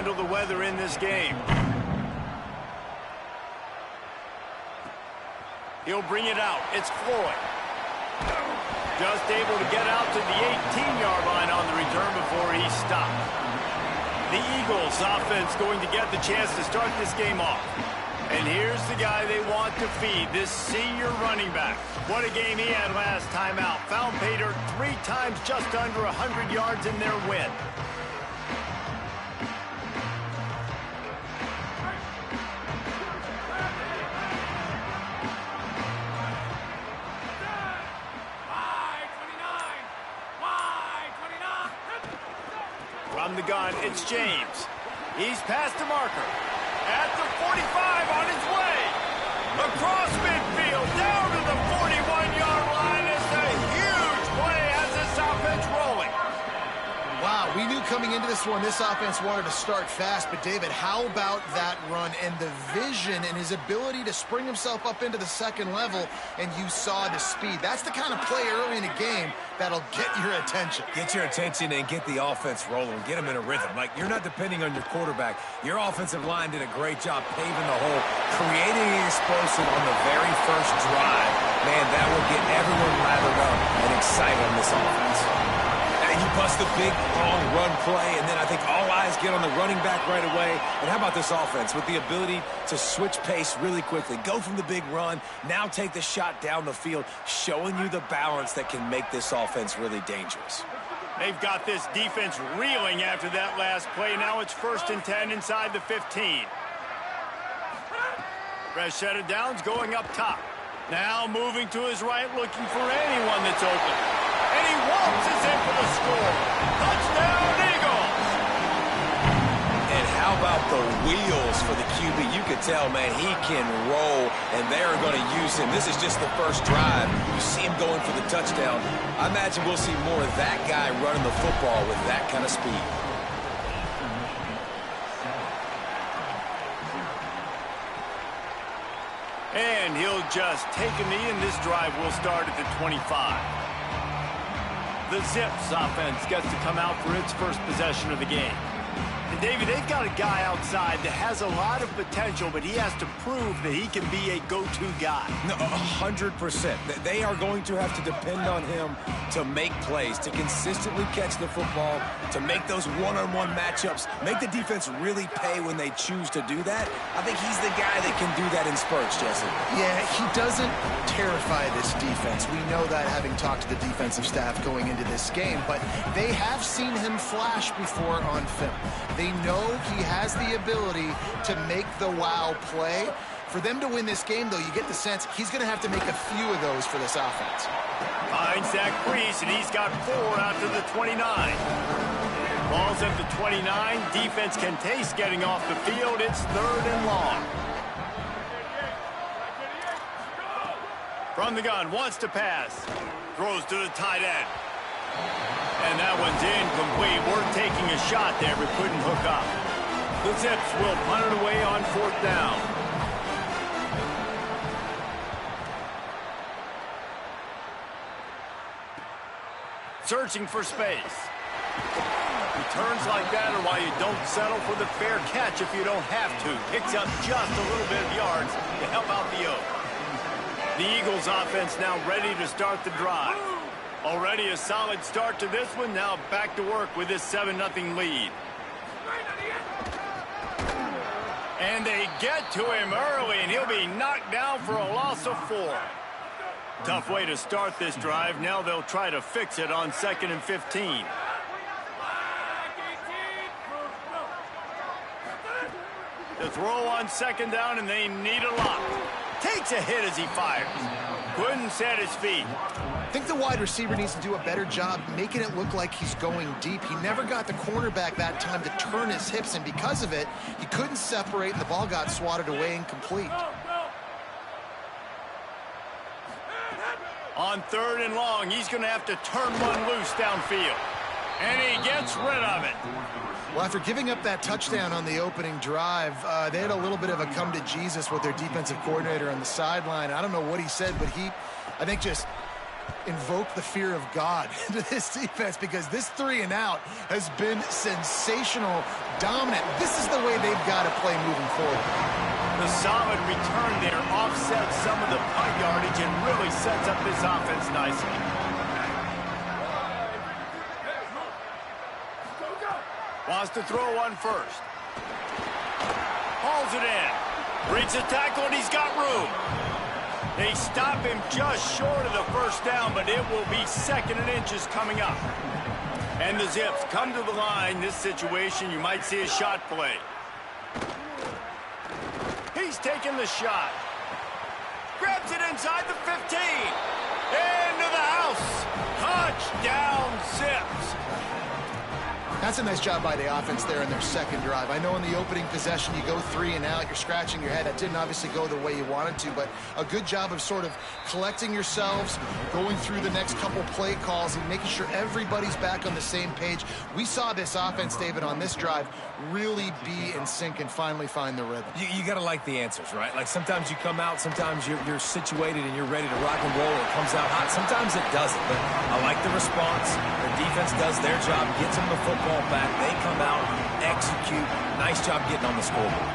handle the weather in this game. He'll bring it out. It's Floyd. Just able to get out to the 18-yard line on the return before he stopped. The Eagles offense going to get the chance to start this game off. And here's the guy they want to feed, this senior running back. What a game he had last time out. Found pay dirt 3 times, just under 100 yards in their win. From the gun, it's James. He's past the marker. At the 45, on his way. Across midfield, down to the 41-yard line. It's a huge play as this offense rolling. Wow, we knew coming into this one, this offense wanted to start fast. But, David, how about that run and the vision and his ability to spring himself up into the second level, and you saw the speed. That's the kind of play early in a game that'll get your attention. Get your attention and get the offense rolling. Get them in a rhythm. Like, you're not depending on your quarterback. Your offensive line did a great job paving the hole, creating an explosive on the very first drive. Man, that will get everyone lathered up and excited on this offense. And you bust a big, long run play, and then I think all eyes get on the running back right away. And how about this offense with the ability to switch pace really quickly, go from the big run, now take the shot down the field, showing you the balance that can make this offense really dangerous. They've got this defense reeling after that last play. Now it's 1st and 10 inside the 15. Fresh set of downs going up top. Now moving to his right, looking for anyone that's open. And he waltzes in for the score. Touchdown, Eagles! And how about the wheels for the QB? You could tell, man, he can roll, and they're going to use him. This is just the first drive. You see him going for the touchdown. I imagine we'll see more of that guy running the football with that kind of speed. And he'll just take a knee, and this drive will start at the 25. The Zips offense gets to come out for its first possession of the game. And, David, they've got a guy outside that has a lot of potential, but he has to prove that he can be a go-to guy. No, 100%. They are going to have to depend on him to make plays, to consistently catch the football, to make those one-on-one matchups, make the defense really pay when they choose to do that. I think he's the guy that can do that in spurts, Jesse. Yeah, he doesn't terrify this defense. We know that, having talked to the defensive staff going into this game, but they have seen him flash before on film. They know he has the ability to make the wow play. For them to win this game, though, you get the sense he's going to have to make a few of those for this offense. Finds that crease, and he's got 4 after the 29. Ball's at the 29. Defense can taste getting off the field. It's 3rd and long. From the gun, wants to pass. Throws to the tight end. And that one's incomplete. We're taking a shot there, but couldn't hook up. The Zips will punt it away on 4th down. Searching for space. Returns like that are why you don't settle for the fair catch if you don't have to. Picks up just a little bit of yards to help out the Oak. The Eagles offense now ready to start the drive. Already a solid start to this one. Now back to work with this 7-0 lead. And they get to him early, and he'll be knocked down for a loss of 4. Tough way to start this drive. Now they'll try to fix it on 2nd and 15. The throw on 2nd down, and they need a lot. Takes a hit as he fires. Couldn't set his feet. I think the wide receiver needs to do a better job making it look like he's going deep. He never got the cornerback that time to turn his hips, and because of it, he couldn't separate, and the ball got swatted away incomplete. On 3rd and long, he's going to have to turn one loose downfield. And he gets rid of it. Well, after giving up that touchdown on the opening drive, they had a little bit of a come to Jesus with their defensive coordinator on the sideline. I don't know what he said, but he, I think, just invoke the fear of God into this defense, because this 3-and-out has been sensational, dominant. This is the way they've got to play moving forward. The solid return there offsets some of the punt yardage and really sets up this offense nicely. Wants to throw one first. Hauls it in. Breaks a tackle, and he's got room. They stop him just short of the first down, but it will be 2nd and inches coming up. And the Zips come to the line. This situation, you might see a shot play. He's taking the shot. Grabs it inside the 15. Into the house. Touchdown, Zips. That's a nice job by the offense there in their second drive. I know in the opening possession you go 3-and-out, you're scratching your head. That didn't obviously go the way you wanted to, but a good job of sort of collecting yourselves, going through the next couple play calls and making sure everybody's back on the same page. We saw this offense, David, on this drive really be in sync and finally find the rhythm. You got to like the answers, right? Like sometimes you come out, sometimes you're situated and you're ready to rock and roll. It comes out hot. Sometimes it doesn't, but I like the response. The defense does their job, gets them the football back. They come out, execute. Nice job getting on the scoreboard.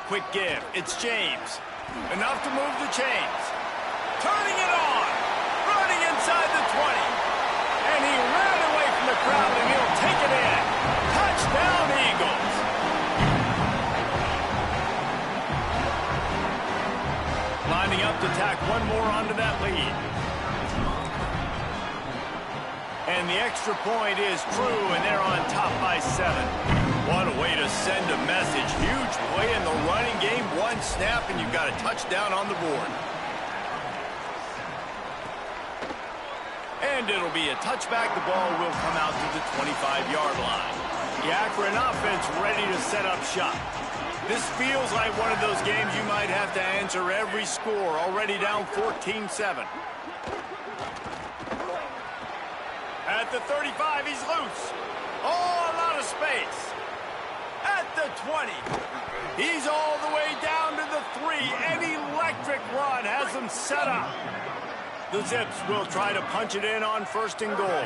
Quick give. It's James. Enough to move the chains. Turning it on. Running inside the 20. And he ran away from the crowd, and he'll take it in. Touchdown, Eagles. Lining up to tack one more onto that lead. And the extra point is true, and they're on top by 7. What a way to send a message. Huge play in the running game. One snap, and you've got a touchdown on the board. And it'll be a touchback. The ball will come out to the 25-yard line. The Akron offense ready to set up shop. This feels like one of those games you might have to answer every score. Already down 14-7. At the 35, he's loose. Oh, a lot of space. At the 20. He's all the way down to the 3. An electric run has him set up. The Zips will try to punch it in on 1st and goal.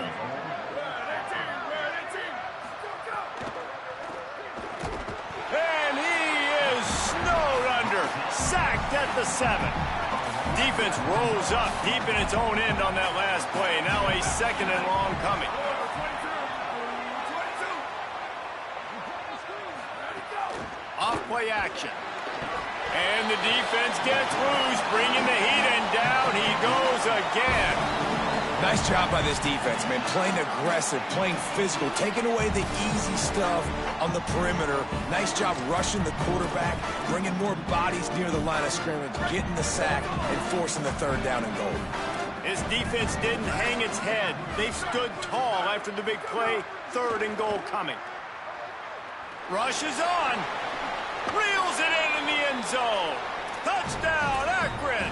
And he is snowed under. Sacked at the 7. Defense rolls up deep in its own end on that last play. Now a 2nd and long coming. Off play action. And the defense gets loose, bringing the heat, and down he goes again. Nice job by this defense, man. Playing aggressive, playing physical, taking away the easy stuff on the perimeter. Nice job rushing the quarterback, bringing more bodies near the line of scrimmage, getting the sack, and forcing the 3rd down and goal. His defense didn't hang its head. They stood tall after the big play. 3rd and goal coming. Rushes on. Reels it in the end zone. Touchdown, Akron.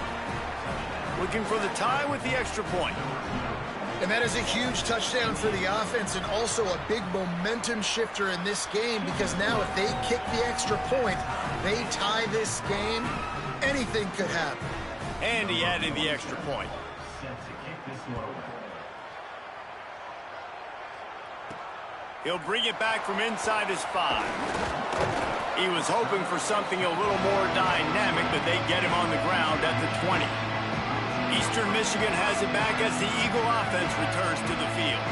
Looking for the tie with the extra point. And that is a huge touchdown for the offense and also a big momentum shifter in this game, because now if they kick the extra point, they tie this game, anything could happen. And he added the extra point. He'll bring it back from inside his 5. He was hoping for something a little more dynamic, but they get him on the ground at the 20. Eastern Michigan has it back as the Eagle offense returns to the field.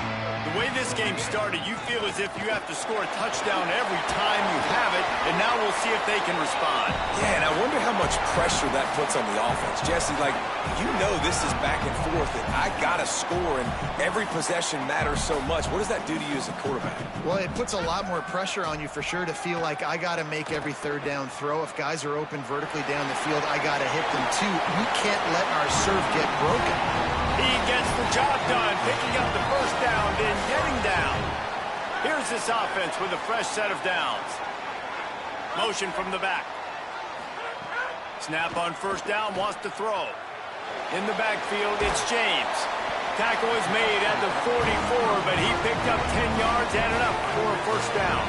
The way this game started, you feel as if you have to score a touchdown every time you have it, and now we'll see if they can respond. Yeah, and I wonder how much pressure that puts on the offense. Jesse, like, you know this is back and forth, and I got to score, and every possession matters so much. What does that do to you as a quarterback? Well, it puts a lot more pressure on you for sure to feel like I got to make every 3rd down throw. If guys are open vertically down the field, I got to hit them too. We can't let our serve get broken. He gets the job done, picking up the 1st down, then getting down. Here's this offense with a fresh set of downs. Motion from the back. Snap on 1st down, wants to throw. In the backfield, it's James. Tackle is made at the 44, but he picked up 10 yards and enough for a 1st down.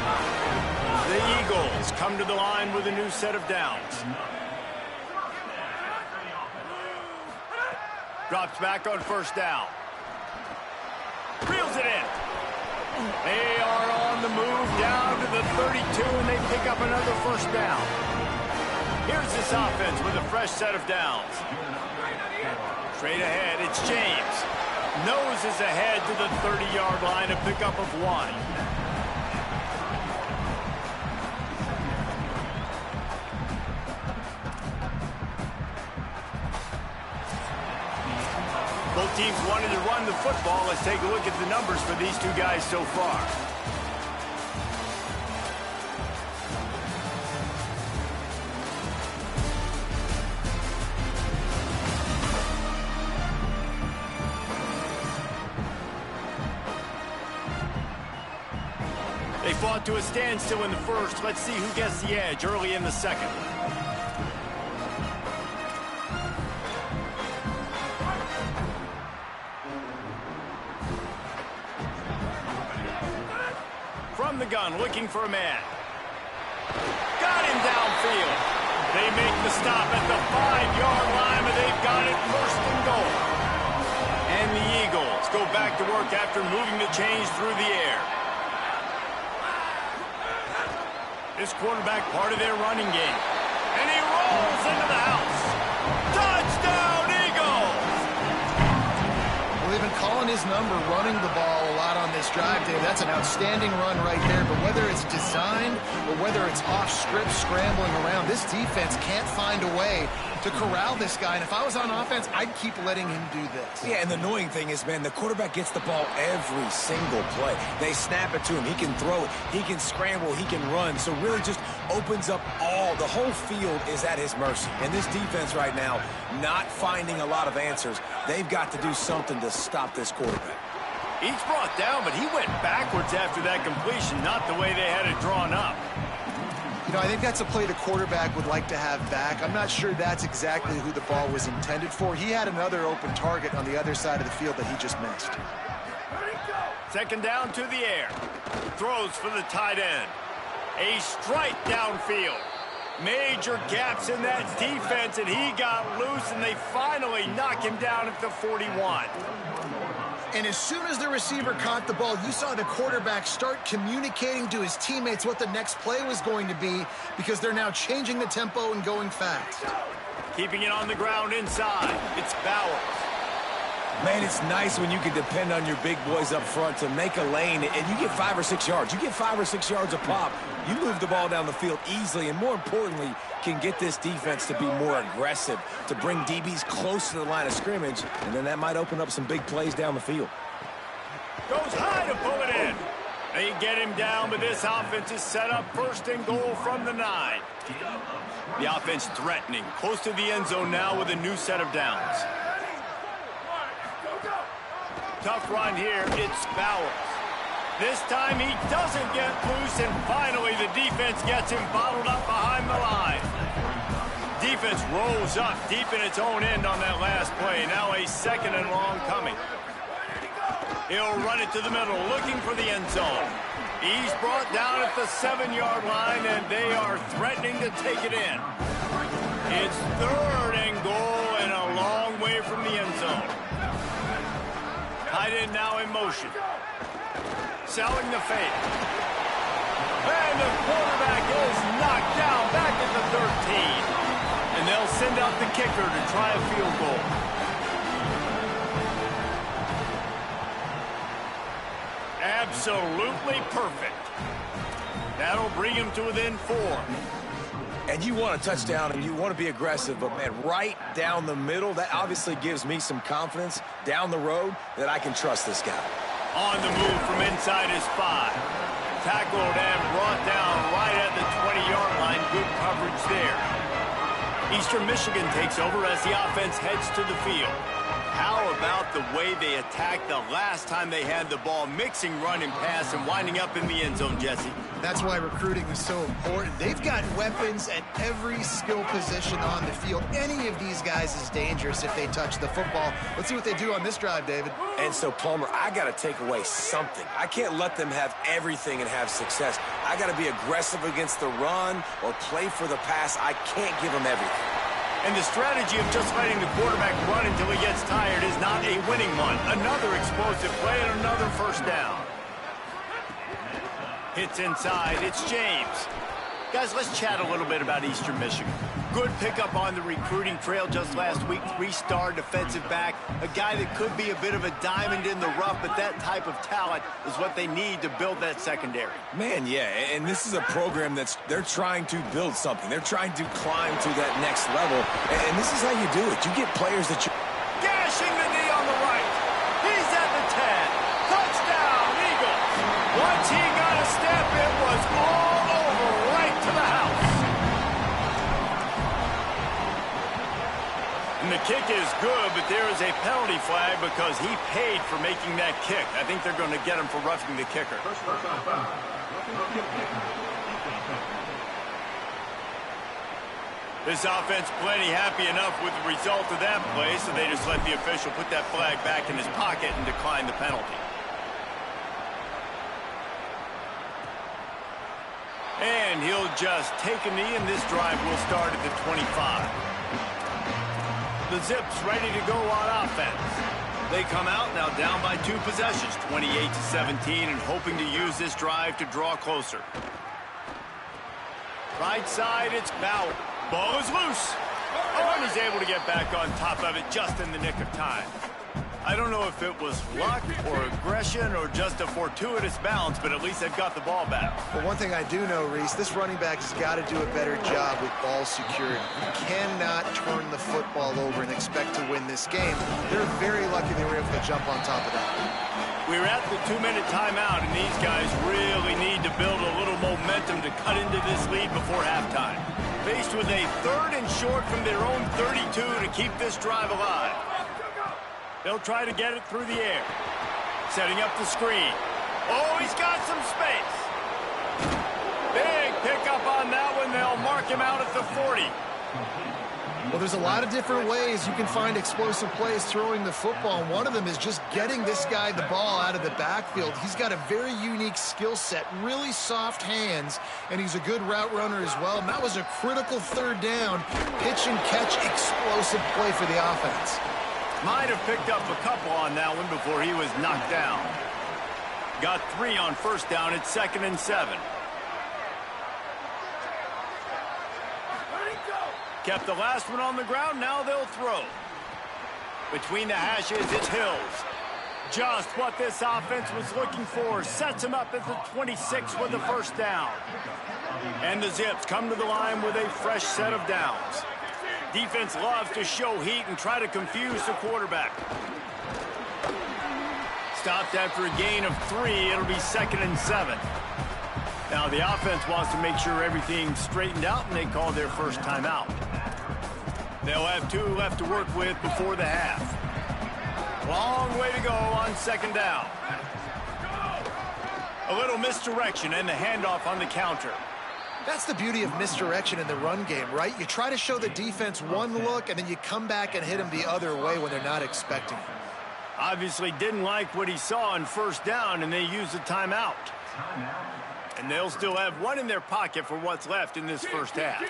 The Eagles come to the line with a new set of downs. Drops back on first down. Reels it in. They are on the move down to the 32, and they pick up another first down. Here's this offense with a fresh set of downs. Straight ahead, it's James. Noses ahead to the 30-yard line, a pickup of 1. Both teams wanted to run the football. Let's take a look at the numbers for these two guys so far. They fought to a standstill in the first. Let's see who gets the edge early in the second. From the gun, looking for a man. Got him downfield. They make the stop at the 5-yard line, but they've got it first and goal. And the Eagles go back to work after moving the chains through the air. This quarterback part of their running game. And he rolls into the house. Touchdown, Eagles! Well, they've been calling his number, running the ball a lot on this drive, Dave. That's an outstanding run right there. But whether it's designed or whether it's off script, scrambling around, this defense can't find a way to corral this guy. And if I was on offense, I'd keep letting him do this. Yeah, and the annoying thing is, man, the quarterback gets the ball every single play. They snap it to him. He can throw it. He can scramble. He can run. So really just opens up the whole field is at his mercy. And this defense right now, not finding a lot of answers. They've got to do something to stop this quarterback. He's brought down, but he went backwards after that completion, not the way they had it drawn up. You know, I think that's a play the quarterback would like to have back. I'm not sure that's exactly who the ball was intended for. He had another open target on the other side of the field that he just missed. Second down to the air. Throws for the tight end. A strike downfield. Major gaps in that defense, and he got loose, and they finally knock him down at the 41. And as soon as the receiver caught the ball, you saw the quarterback start communicating to his teammates what the next play was going to be, because they're now changing the tempo and going fast. Keeping it on the ground inside. It's Bowers. Man, it's nice when you can depend on your big boys up front to make a lane, and you get 5 or 6 yards. You get 5 or 6 yards a pop. You move the ball down the field easily, and more importantly, can get this defense to be more aggressive, to bring DBs close to the line of scrimmage, and then that might open up some big plays down the field. Goes high to pull it in. They get him down, but this offense is set up first and goal from the 9. The offense threatening, close to the end zone now with a new set of downs. Tough run here, it's Bowers. This time he doesn't get loose, and finally the defense gets him bottled up behind the line. Defense rolls up deep in its own end on that last play. Now a second and long coming. He'll run it to the middle, looking for the end zone. He's brought down at the 7-yard line, and they are threatening to take it in. It's third and goal, and a long way from the end zone. Tight end now in motion. Selling the fake. And the quarterback is knocked down back at the 13. And they'll send out the kicker to try a field goal. Absolutely perfect. That'll bring him to within 4. And you want a touchdown, and you want to be aggressive, but, man, right down the middle, that obviously gives me some confidence down the road that I can trust this guy. On the move from inside his 5. Tackled and brought down right at the 20-yard line. Good coverage there. Eastern Michigan takes over as the offense heads to the field. How about the way they attacked the last time they had the ball, mixing run and pass and winding up in the end zone, Jesse? That's why recruiting is so important. They've got weapons at every skill position on the field. Any of these guys is dangerous if they touch the football. Let's see what they do on this drive, David. And so, Palmer, I got to take away something. I can't let them have everything and have success. I got to be aggressive against the run or play for the pass. I can't give them everything. And the strategy of just letting the quarterback run until he gets tired is not a winning one. Another explosive play and another first down. Hits inside. It's James. Guys, let's chat a little bit about Eastern Michigan. Good pickup on the recruiting trail just last week. 3-star defensive back. A guy that could be a bit of a diamond in the rough, but that type of talent is what they need to build that secondary. Man, yeah, and this is a program they're trying to build something. They're trying to climb to that next level, and this is how you do it. You get players that you... Gashing the knee on the right. He's at the 10. Touchdown, Eagles. Once he got a step, it was all over right to the house. And the kick is good, but there is a penalty flag because he paid for making that kick. I think they're going to get him for roughing the kicker. This offense plenty happy enough with the result of that play, so they just let the official put that flag back in his pocket and decline the penalty. And he'll just take a knee, and this drive will start at the 25. The Zips ready to go on offense. They come out now down by 2 possessions, 28-17, and hoping to use this drive to draw closer. Right side, it's Bauer. Ball is loose. Oh, and he's able to get back on top of it just in the nick of time. I don't know if it was luck or aggression or just a fortuitous bounce, but at least they've got the ball back. Well, one thing I do know, Reese, this running back has got to do a better job with ball security. You cannot turn the football over and expect to win this game. They're very lucky they were able to jump on top of that. We're at the 2-minute timeout, and these guys really need to build a little momentum to cut into this lead before halftime. Faced with a 3rd and short from their own 32 to keep this drive alive. They'll try to get it through the air. Setting up the screen. Oh, he's got some space. Big pickup on that one. They'll mark him out at the 40. Well, there's a lot of different ways you can find explosive plays throwing the football, and one of them is just getting this guy the ball out of the backfield. He's got a very unique skill set, really soft hands, and he's a good route runner as well. And that was a critical 3rd down, pitch and catch explosive play for the offense. Might have picked up a couple on that one before he was knocked down. Got 3 on first down. It's 2nd and 7. Kept the last one on the ground. Now they'll throw. Between the hashes, it's Hills. Just what this offense was looking for. Sets him up at the 26 with the first down. And the Zips come to the line with a fresh set of downs. Defense loves to show heat and try to confuse the quarterback. Stopped after a gain of 3. It'll be 2nd and 7. Now the offense wants to make sure everything's straightened out, and they call their first timeout. They'll have 2 left to work with before the half. Long way to go on 2nd down. A little misdirection and the handoff on the counter. That's the beauty of misdirection in the run game, right? You try to show the defense one look, and then you come back and hit them the other way when they're not expecting it. Obviously didn't like what he saw on first down, and they used the timeout. And they'll still have 1 in their pocket for what's left in this first half.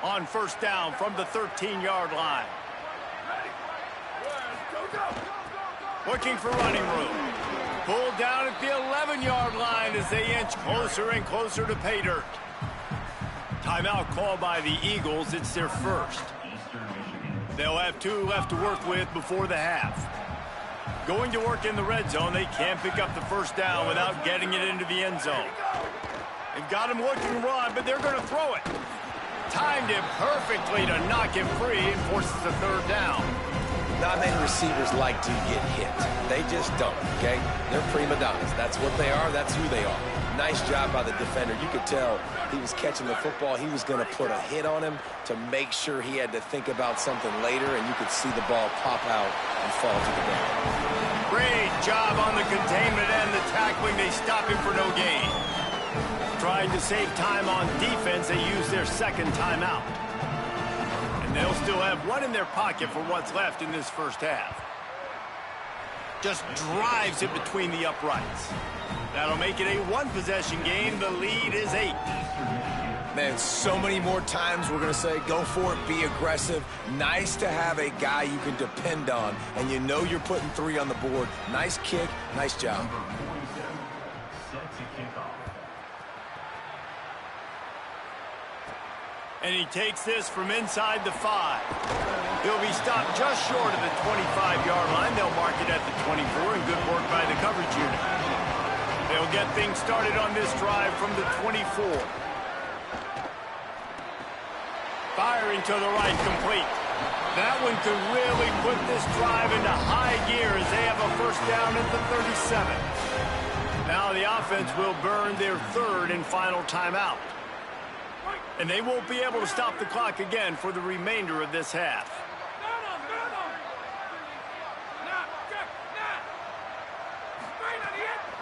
On first down from the 13-yard line. Looking for running room. Pulled down at the 11-yard line as they inch closer and closer to pay dirt. Timeout called by the Eagles. It's their first. They'll have 2 left to work with before the half. Going to work in the red zone. They can't pick up the first down without getting it into the end zone. They've got him looking to run, but they're going to throw it. Timed him perfectly to knock him free and forces the 3rd down. Not many receivers like to get hit. They just don't, okay? They're prima donnas. That's what they are. That's who they are. Nice job by the defender. You could tell he was catching the football. He was going to put a hit on him to make sure he had to think about something later, and you could see the ball pop out and fall to the ground. Great job on the containment and the tackling. They stop him for no gain. Trying to save time on defense, they use their second timeout. And they'll still have one in their pocket for what's left in this first half. Just drives it between the uprights. That'll make it a one-possession game. The lead is 8. Man, so many more times we're going to say, go for it, be aggressive. Nice to have a guy you can depend on, and you know you're putting 3 on the board. Nice kick, nice job. And he takes this from inside the 5. He'll be stopped just short of the 25-yard line. They'll mark it at the 24, and good work by the coverage unit. They'll get things started on this drive from the 24. Firing to the right, complete. That one could really put this drive into high gear as they have a first down at the 37. Now the offense will burn their third and final timeout. And they won't be able to stop the clock again for the remainder of this half.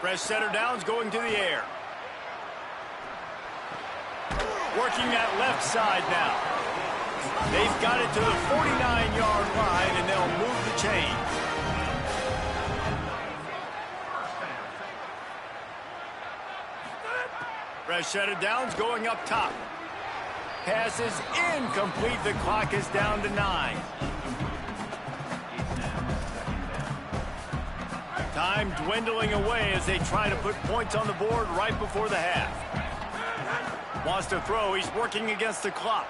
Fresh center downs going to the air. Working that left side now. They've got it to the 49-yard line, and they'll move the chains. Fresh set of downs going up top. Pass is incomplete. The clock is down to 9. Time dwindling away as they try to put points on the board right before the half. Wants to throw. He's working against the clock.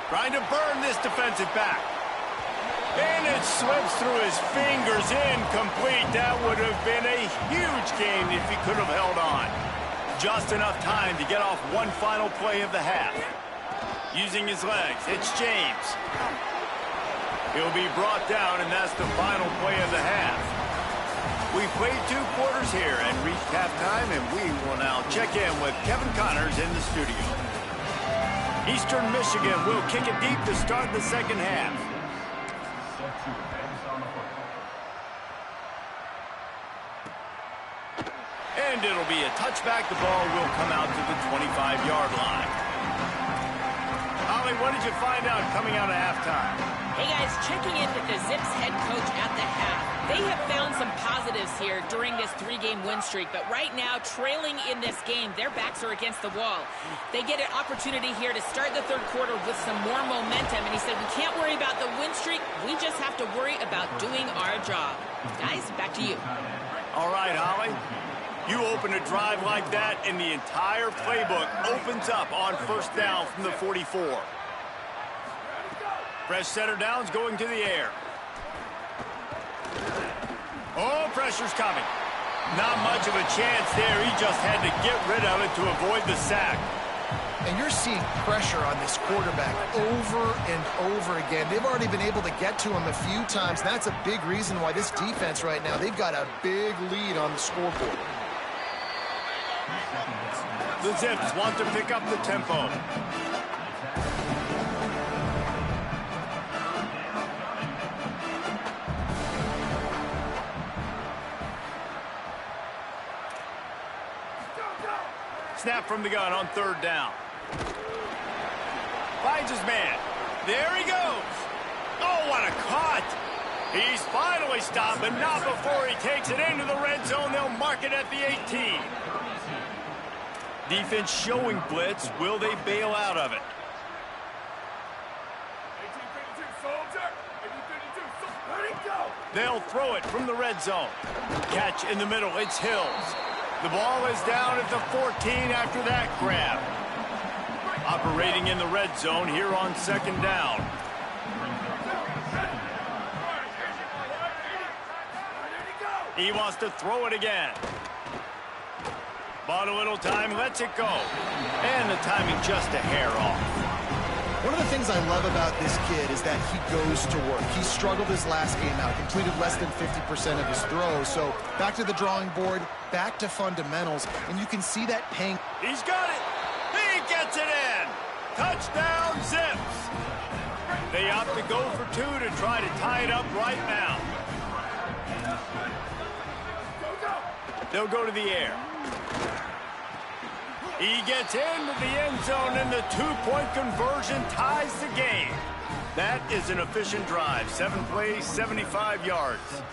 Trying to burn this defensive back. And it slips through his fingers. Incomplete. That would have been a huge game if he could have held on. Just enough time to get off one final play of the half. Using his legs, it's James. He'll be brought down, and that's the final play of the half. We've played 2 quarters here and reached halftime, and we will now check in with Kevin Connors in the studio. Eastern Michigan will kick it deep to start the second half. And it'll be a touchback. The ball will come out to the 25-yard line. Holly, what did you find out coming out of halftime? Hey, guys, checking in with the Zips head coach at the half. They have found some positives here during this 3-game win streak, but right now, trailing in this game, their backs are against the wall. They get an opportunity here to start the third quarter with some more momentum, and he said, we can't worry about the win streak. We just have to worry about doing our job. Guys, back to you. All right, Holly. You open a drive like that, and the entire playbook opens up on first down from the 44. Fresh center downs going to the air. Oh, pressure's coming. Not much of a chance there. He just had to get rid of it to avoid the sack. And you're seeing pressure on this quarterback over and over again. They've already been able to get to him a few times. That's a big reason why this defense right now, they've got a big lead on the scoreboard. The Zips want to pick up the tempo. Snap from the gun on third down. Finds his man. There he goes. Oh, what a cut. He's finally stopped, but not before he takes it into the red zone. They'll mark it at the 18. Defense showing blitz. Will they bail out of it? They'll throw it from the red zone. Catch in the middle. It's Hills. The ball is down at the 14 after that grab. Operating in the red zone here on second down. He wants to throw it again. Bought a little time, lets it go. And the timing just a hair off. One of the things I love about this kid is that he goes to work. He struggled his last game out, completed less than 50% of his throws. So back to the drawing board, back to fundamentals, and you can see that paying. He's got it. He gets it in. Touchdown, Zips. They opt to go for two to try to tie it up right now. They'll go to the air. He gets into the end zone, and the two-point conversion ties the game. That is an efficient drive. 7 plays, 75 yards.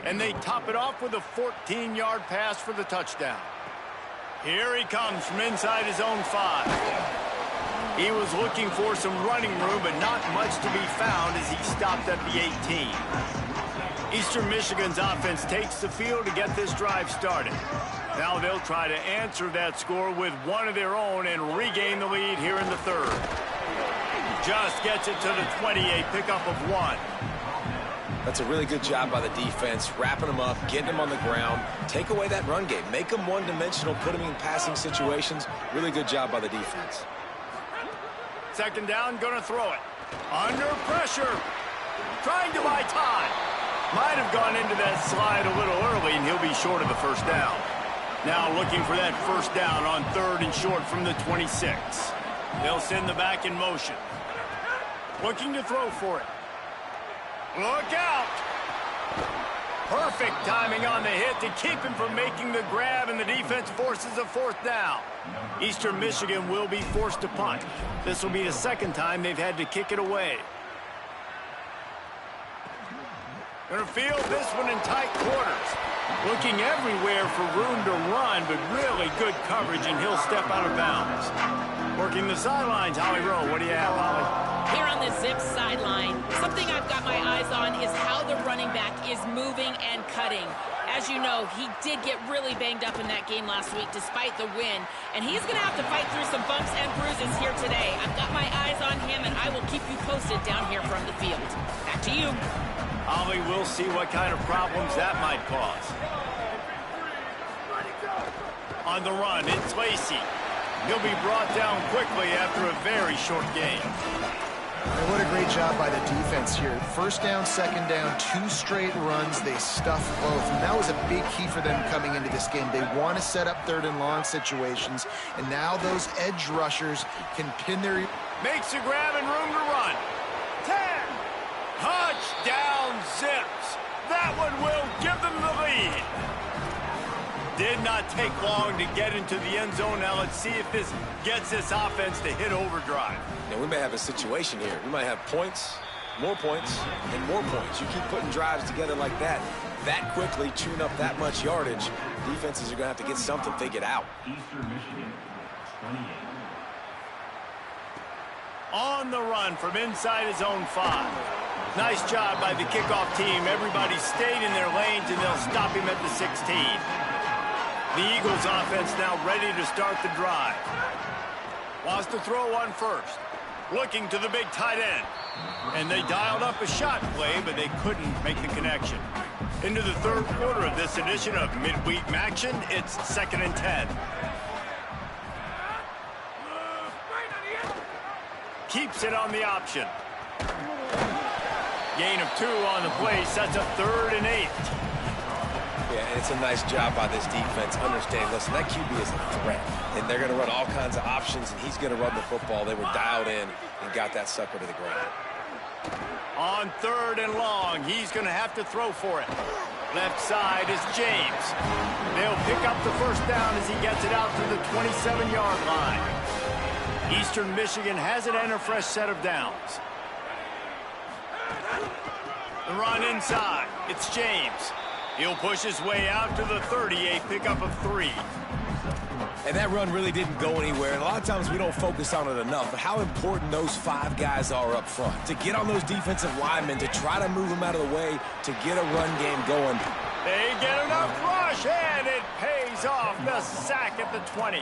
And they top it off with a 14-yard pass for the touchdown. Here he comes from inside his own 5. He was looking for some running room, but not much to be found as he stopped at the 18. Eastern Michigan's offense takes the field to get this drive started. Now they'll try to answer that score with one of their own and regain the lead here in the third. Just gets it to the 20, a pickup of 1. That's a really good job by the defense, wrapping them up, getting them on the ground. Take away that run game. Make them one-dimensional, put them in passing situations. Really good job by the defense. Second down, gonna throw it. Under pressure. Trying to buy time. Might have gone into that slide a little early, and he'll be short of the first down. Now looking for that first down on 3rd and short from the 26. They'll send the back in motion. Looking to throw for it. Look out! Perfect timing on the hit to keep him from making the grab, and the defense forces a 4th down. Eastern Michigan will be forced to punt. This will be the second time they've had to kick it away. Gonna field this one in tight quarters. Looking everywhere for room to run, but really good coverage, and he'll step out of bounds. Working the sidelines, Holly Rowe. What do you have, Holly? Here on the Zips sideline, something I've got my eyes on is how the running back is moving and cutting. As you know, he did get really banged up in that game last week despite the win, and he's going to have to fight through some bumps and bruises here today. I've got my eyes on him, and I will keep you posted down here from the field. Back to you. Holly, we'll see what kind of problems that might cause. On the run, it's Lacey. He'll be brought down quickly after a very short game. And what a great job by the defense here. First down, second down, 2 straight runs. They stuffed both, and that was a big key for them coming into this game. They want to set up 3rd and long situations, and now those edge rushers can pin their... Makes a grab and room to run. 10. Touchdown, Zips. That one will give them the lead. Did not take long to get into the end zone. Now let's see if this gets this offense to hit overdrive. Now, we may have a situation here. We might have points, and more points. You keep putting drives together like that quickly, chewing up that much yardage, defenses are going to have to get something figured out. Eastern Michigan, 28. On the run from inside his own 5. Nice job by the kickoff team. Everybody stayed in their lanes, and they'll stop him at the 16. The Eagles offense now ready to start the drive. Wants to throw one first. Looking to the big tight end. And they dialed up a shot play, but they couldn't make the connection. Into the 3rd quarter of this edition of Midweek Action, it's 2nd and 10. Keeps it on the option. Gain of 2 on the play, sets up 3rd and 8. Yeah, and it's a nice job by this defense. Understand, listen, that QB is a threat, and they're going to run all kinds of options, and he's going to run the football. They were dialed in and got that sucker to the ground. On 3rd and long, he's going to have to throw for it. Left side is James. They'll pick up the first down as he gets it out to the 27-yard line. Eastern Michigan has it and a fresh set of downs. The run inside. It's James. He'll push his way out to the 30, a pickup of 3. And that run really didn't go anywhere. And a lot of times we don't focus on it enough, but how important those 5 guys are up front. To get on those defensive linemen, to try to move them out of the way, to get a run game going. They get enough rush, and it pays off. The sack at the 20.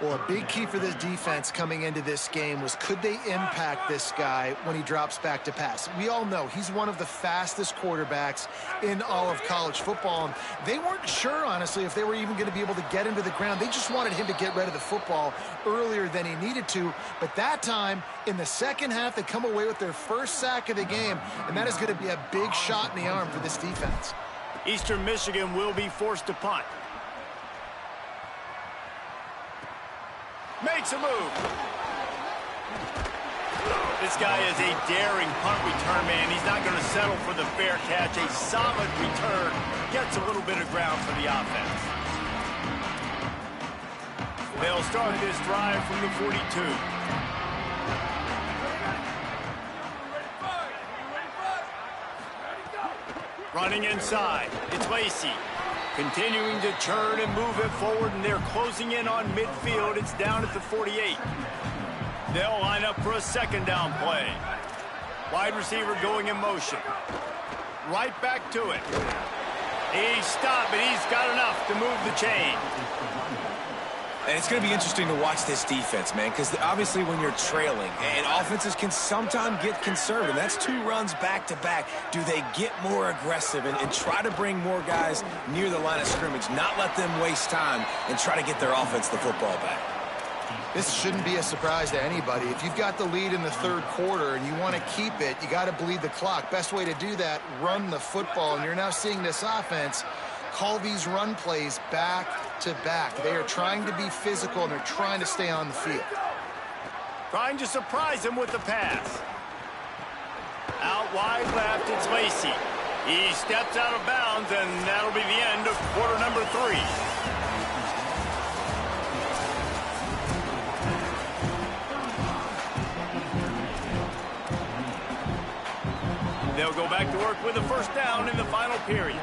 Well, a big key for this defense coming into this game was could they impact this guy when he drops back to pass? We all know he's one of the fastest quarterbacks in all of college football. And they weren't sure, honestly, if they were even going to be able to get him to the ground. They just wanted him to get rid of the football earlier than he needed to. But that time, in the second half, they come away with their first sack of the game, and that is going to be a big shot in the arm for this defense. Eastern Michigan will be forced to punt. Makes a move. This guy is a daring punt return man. He's not going to settle for the fair catch. A solid return. Gets a little bit of ground for the offense. They'll start this drive from the 42. Running inside. It's Lacey. Continuing to turn and move it forward, and they're closing in on midfield. It's down at the 48. They'll line up for a second down play. Wide receiver going in motion. Right back to it. He stopped, but he's got enough to move the chain. And it's going to be interesting to watch this defense, man, because obviously when you're trailing, and offenses can sometimes get conservative. That's 2 runs back-to-back. Do they get more aggressive and try to bring more guys near the line of scrimmage, not let them waste time, and try to get their offense the football back? This shouldn't be a surprise to anybody. If you've got the lead in the third quarter and you want to keep it, you got to bleed the clock. Best way to do that, run the football. And you're now seeing this offense call these run plays back to back. They are trying to be physical, and they're trying to stay on the field. Trying to surprise him with the pass. Out wide left, it's Lacey. He steps out of bounds, and that'll be the end of quarter number 3. They'll go back to work with a first down in the final period.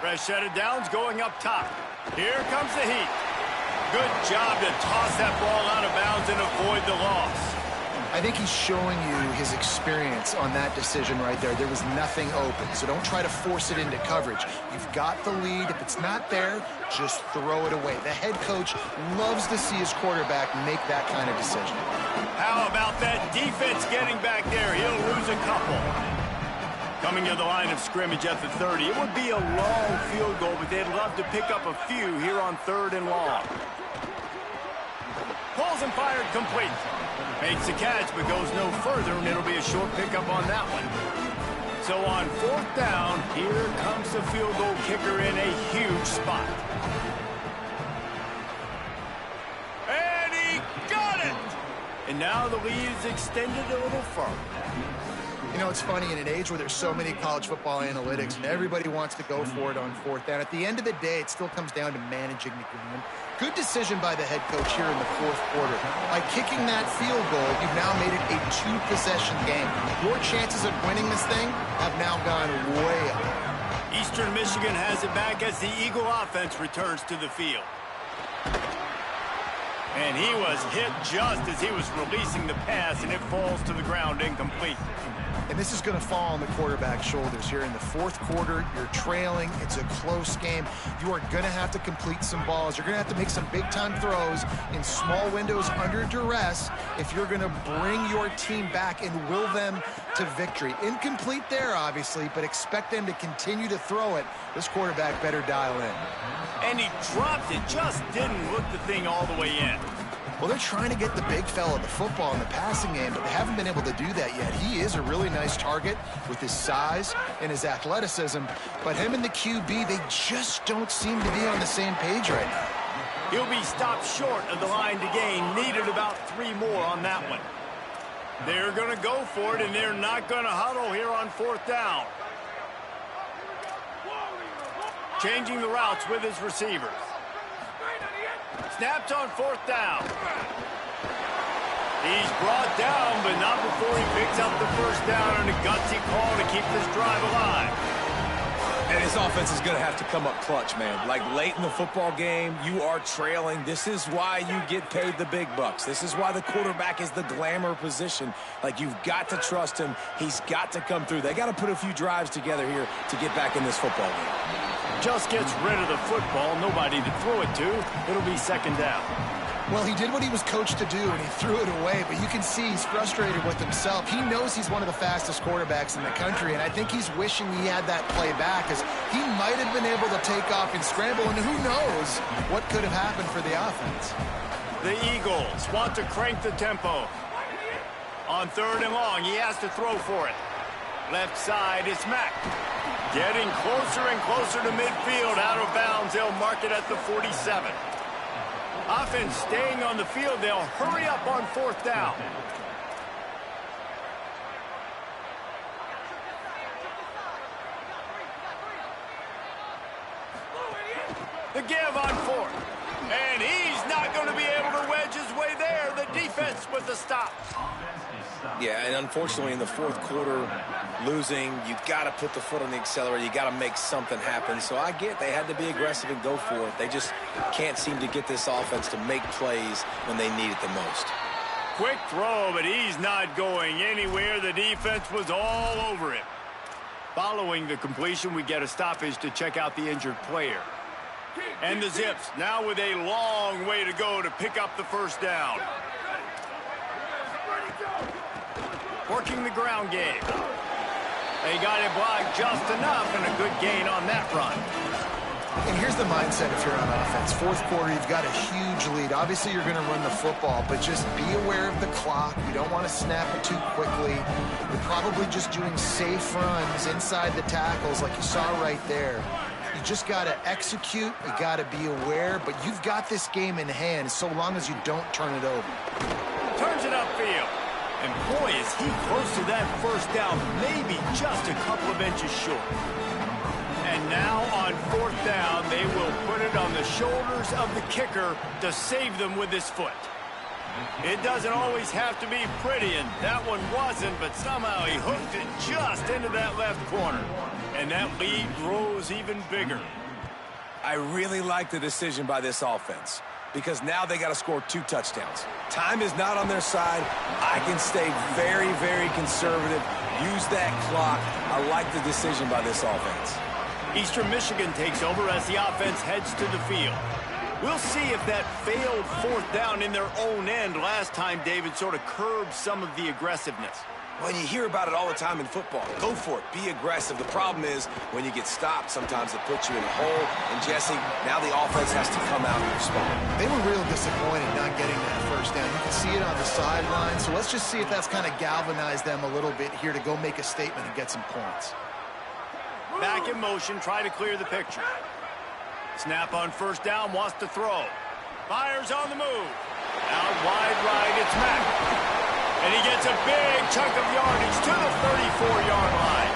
Fresh set of downs going up top. Here comes the heat. Good job to toss that ball out of bounds and avoid the loss. I think he's showing you his experience on that decision right there. There was nothing open, so don't try to force it into coverage. You've got the lead. If it's not there, just throw it away. The head coach loves to see his quarterback make that kind of decision. How about that defense getting back there? He'll lose a couple. Coming to the line of scrimmage at the 30. It would be a long field goal, but they'd love to pick up a few here on 3rd and long. Pulls and fired complete. Makes the catch, but goes no further, and it'll be a short pickup on that one. So on 4th down, here comes the field goal kicker in a huge spot. And he got it! And now the lead is extended a little further. You know, it's funny, in an age where there's so many college football analytics and everybody wants to go for it on 4th down, at the end of the day, it still comes down to managing the game. Good decision by the head coach here in the 4th quarter. By kicking that field goal, you've now made it a 2-possession game. Your chances of winning this thing have now gone way up. Eastern Michigan has it back as the Eagle offense returns to the field. And he was hit just as he was releasing the pass, and it falls to the ground incomplete. And this is going to fall on the quarterback's shoulders here in the 4th quarter. You're trailing. It's a close game. You are going to have to complete some balls. You're going to have to make some big-time throws in small windows under duress if you're going to bring your team back and will them to victory. Incomplete there, obviously, but expect them to continue to throw it. This quarterback better dial in. And he dropped it. Just didn't look the thing all the way in. Well, they're trying to get the big fella the football in the passing game, but they haven't been able to do that yet. He is a really nice target with his size and his athleticism, but him and the QB, they just don't seem to be on the same page right now. He'll be stopped short of the line to gain. Needed about 3 more on that one. They're going to go for it, and they're not going to huddle here on 4th down. Changing the routes with his receivers. Snapped on 4th down. He's brought down, but not before he picks up the first down, and a gutsy call to keep this drive alive. And This offense is going to have to come up clutch, man. Like late in the football game, you are trailing. This is why you get paid the big bucks. This is why the quarterback is the glamour position. Like, you've got to trust him. He's got to come through. They got to put a few drives together here to get back in this football game. Just gets rid of the football. Nobody to throw it to. It'll be second down. Well, he did what he was coached to do, and he threw it away, but you can see he's frustrated with himself. He knows he's one of the fastest quarterbacks in the country, and I think he's wishing he had that play back, as he might have been able to take off and scramble, and who knows what could have happened for the offense. The Eagles want to crank the tempo. On third and long, he has to throw for it. Left side is Mack. Getting closer and closer to midfield, out of bounds. They'll mark it at the 47. Offense staying on the field. They'll hurry up on fourth down. The give on fourth. And he's not going to be able to wedge his way there. The defense with the stop. Yeah, and unfortunately in the fourth quarter, losing, you got to put the foot on the accelerator. You got to make something happen. So I get they had to be aggressive and go for it. They just can't seem to get this offense to make plays when they need it the most. Quick throw, but he's not going anywhere. The defense was all over him. Following the completion, we get a stoppage to check out the injured player. And the Zips now with a long way to go to pick up the first down. Working the ground game. They got it blocked just enough, and a good gain on that run. And here's the mindset if you're on offense. Fourth quarter, you've got a huge lead. Obviously, you're going to run the football, but just be aware of the clock. You don't want to snap it too quickly. You're probably just doing safe runs inside the tackles like you saw right there. You just got to execute. You got to be aware, but you've got this game in hand so long as you don't turn it over. Turns it upfield. And boy, is he close to that first down, maybe just a couple of inches short. And now on fourth down, they will put it on the shoulders of the kicker to save them with his foot. It doesn't always have to be pretty, and that one wasn't, but somehow he hooked it just into that left corner. And that lead grows even bigger. I really like the decision by this offense, because now they got to score 2 touchdowns. Time is not on their side. I can stay very, very conservative. Use that clock. I like the decision by this offense. Eastern Michigan takes over as the offense heads to the field. We'll see if that failed fourth down in their own end last time, David, sort of curbed some of the aggressiveness. Well, you hear about it all the time in football. Go for it. Be aggressive. The problem is when you get stopped, sometimes it puts you in a hole. And, Jesse, now the offense has to come out and respond. They were real disappointed not getting that first down. You can see it on the sideline. So let's just see if that's kind of galvanized them a little bit here to go make a statement and get some points. Back in motion, try to clear the picture. Snap on first down, wants to throw. Fires on the move. Out wide right, it's Mack. And he gets a big chunk of yardage to the 34-yard line.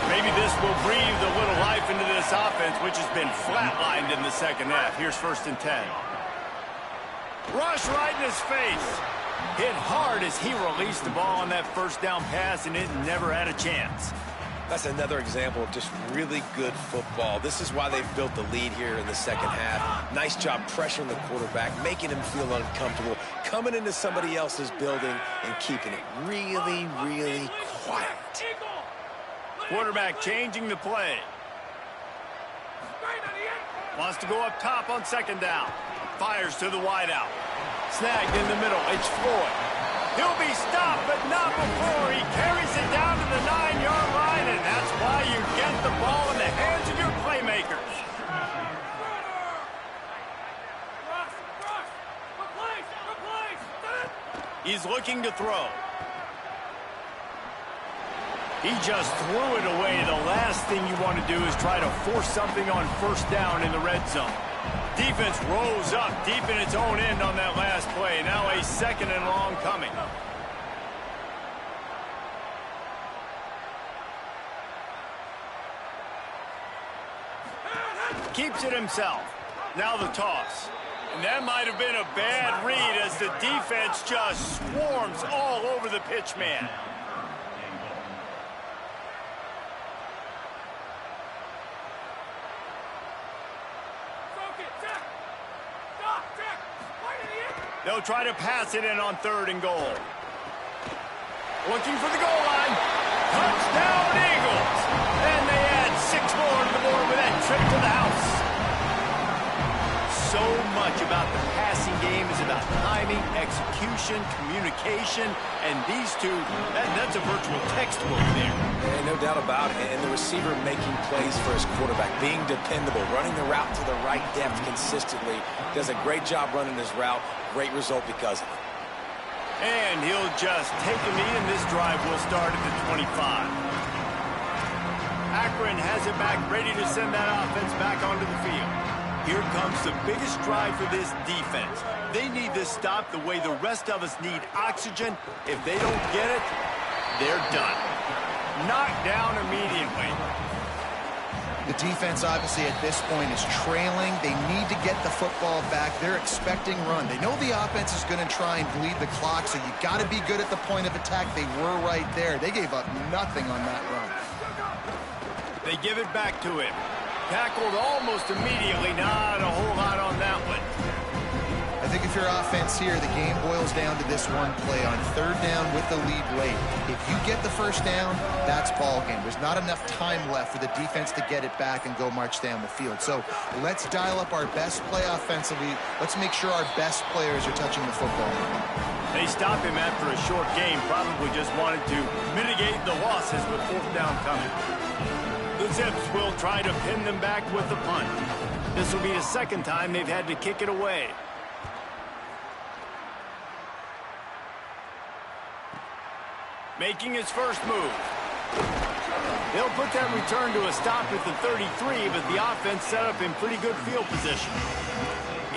Maybe this will breathe a little life into this offense, which has been flatlined in the second half. Here's 1st and 10. Rush right in his face. Hit hard as he released the ball on that first down pass, and it never had a chance. That's another example of just really good football. This is why they've built the lead here in the second half. Nice job pressuring the quarterback, making him feel uncomfortable, coming into somebody else's building and keeping it really, really quiet. Quarterback changing the play. Wants to go up top on second down. Fires to the wideout. Snagged in the middle. It's Floyd. He'll be stopped, but not before he carries it down to the 9-yard line, and that's why you get the ball in the hands of your playmakers. He's looking to throw. He just threw it away. The last thing you want to do is try to force something on first down in the red zone. Defense rose up deep in its own end on that last play. Now a 2nd and long coming. Keeps it himself. Now the toss. And that might have been a bad read as the defense just swarms all over the pitch man. They'll try to pass it in on 3rd and goal. Looking for the goal line. Touchdown, Eagles! And they add 6 more to the board with that trip to the house. So much about the passing game is about timing, execution, communication, and these two, that's a virtual textbook there. And no doubt about it. And the receiver making plays for his quarterback, being dependable, running the route to the right depth consistently. Does a great job running his route. Great result because of it. And he'll just take a knee, and this drive will start at the 25. Akron has it back, ready to send that offense back onto the field. Here comes the biggest drive for this defense. They need this stop the way the rest of us need oxygen. If they don't get it, they're done. Knocked down immediately. The defense, obviously, at this point is trailing. They need to get the football back. They're expecting run. They know the offense is going to try and bleed the clock, so you got to be good at the point of attack. They were right there. They gave up nothing on that run. They give it back to him. Tackled almost immediately. Not a whole lot on that one. I think if you're offense here, the game boils down to this one play on 3rd down with the lead late. If you get the 1st down, that's ball game. There's not enough time left for the defense to get it back and go march down the field. So let's dial up our best play offensively. Let's make sure our best players are touching the football. They stopped him after a short game. Probably just wanted to mitigate the losses with 4th down coming. The Zips will try to pin them back with the punt. This will be the 2nd time they've had to kick it away. Making his first move. They'll put that return to a stop at the 33, but the offense set up in pretty good field position.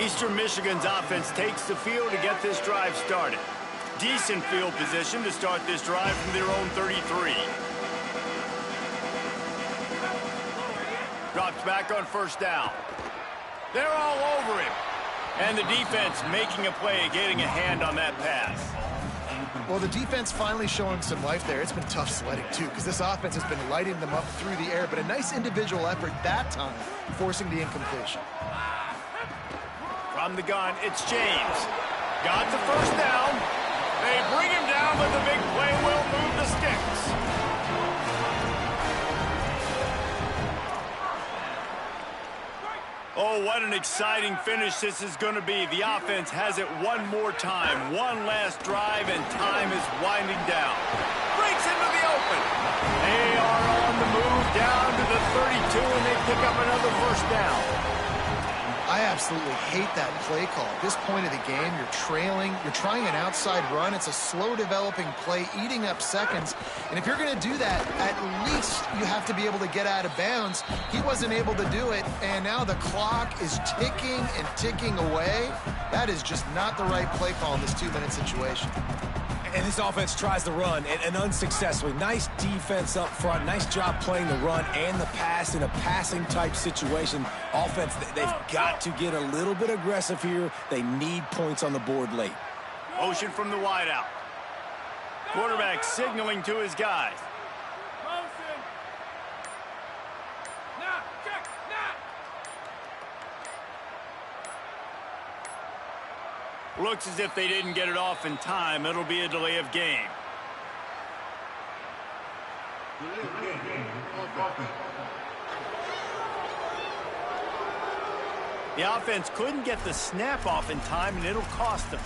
Eastern Michigan's offense takes the field to get this drive started. Decent field position to start this drive from their own 33. Drops back on 1st down. They're all over him. And the defense making a play, getting a hand on that pass. Well, the defense finally showing some life there. It's been tough sledding, too, because this offense has been lighting them up through the air, but a nice individual effort that time, forcing the incompletion. From the gun, it's James. Got the 1st down. They bring him down, but the big play will move the sticks. Oh, what an exciting finish this is going to be. The offense has it one more time. One last drive, and time is winding down. Breaks into the open. They are on the move down to the 32, and they pick up another 1st down. I absolutely hate that play call. At this point of the game, you're trailing, you're trying an outside run. It's a slow developing play, eating up seconds. And if you're going to do that, at least you have to be able to get out of bounds. He wasn't able to do it, and now the clock is ticking and ticking away. That is just not the right play call in this 2-minute situation. And this offense tries to run, and unsuccessfully. Nice defense up front. Nice job playing the run and the pass in a passing-type situation. Offense, they've got to get a little bit aggressive here. They need points on the board late. Motion from the wideout. Quarterback signaling to his guys. Looks as if they didn't get it off in time. It'll be a delay of game. The offense couldn't get the snap off in time, and it'll cost them.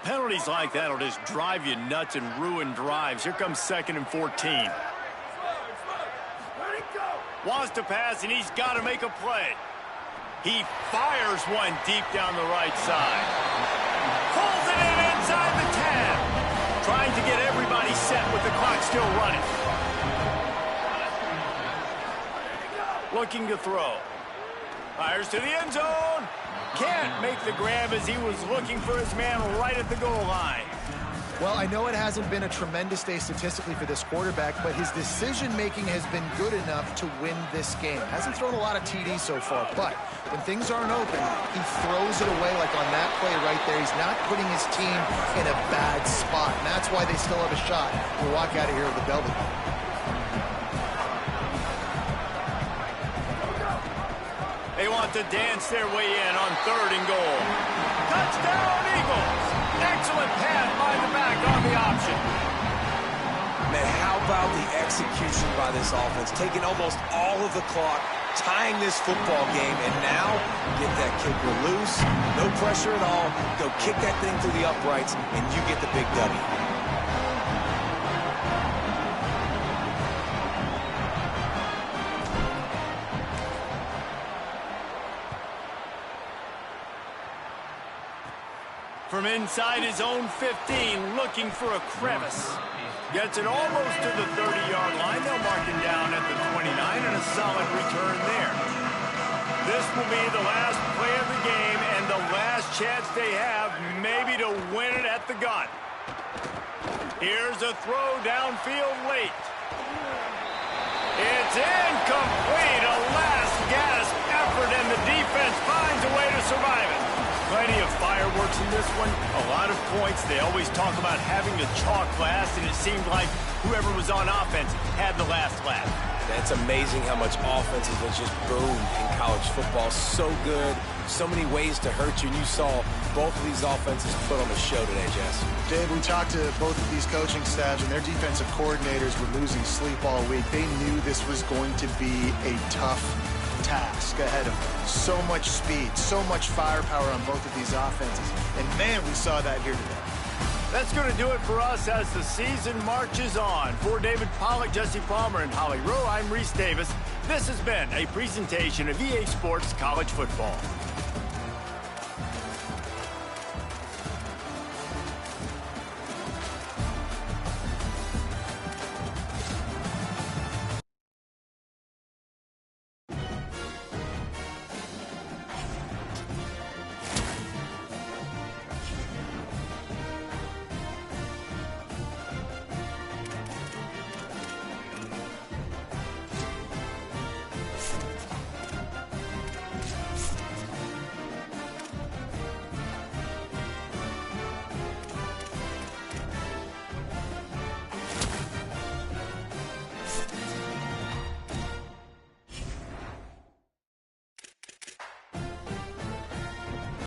Penalties like that will just drive you nuts and ruin drives. Here comes 2nd and 14. Wants to pass, and he's got to make a play. He fires one deep down the right side. Pulls it in inside the 10. Trying to get everybody set with the clock still running. Looking to throw. Fires to the end zone. Can't make the grab as he was looking for his man right at the goal line. Well, I know it hasn't been a tremendous day statistically for this quarterback, but his decision-making has been good enough to win this game. Hasn't thrown a lot of TDs so far, but when things aren't open, he throws it away like on that play right there. He's not putting his team in a bad spot, and that's why they still have a shot to walk out of here with the Belvedere. They want about to dance their way in on 3rd and goal. Touchdown, Eagles! Excellent pass by the back on the option. Man, how about the execution by this offense? Taking almost all of the clock, tying this football game, and now get that kicker loose. No pressure at all. Go kick that thing through the uprights, and you get the big W. From inside his own 15, looking for a crevice. Gets it almost to the 30-yard line. They'll mark him down at the 29, and a solid return there. This will be the last play of the game and the last chance they have maybe to win it at the gun. Here's a throw downfield late. It's incomplete. A last gasp effort, and the defense finds a way to survive it. Plenty of fireworks in this one, a lot of points. They always talk about having to chalk last, and it seemed like whoever was on offense had the last laugh. It's amazing how much offense has just boomed in college football. So good, so many ways to hurt you, and you saw both of these offenses put on the show today, Jess. Dave, we talked to both of these coaching staffs, and their defensive coordinators were losing sleep all week. They knew this was going to be a tough task ahead of them. So much speed, so much firepower on both of these offenses. And man, we saw that here today. That's going to do it for us as the season marches on. For David Pollack, Jesse Palmer, and Holly Rowe, I'm Reese Davis. This has been a presentation of EA Sports College Football.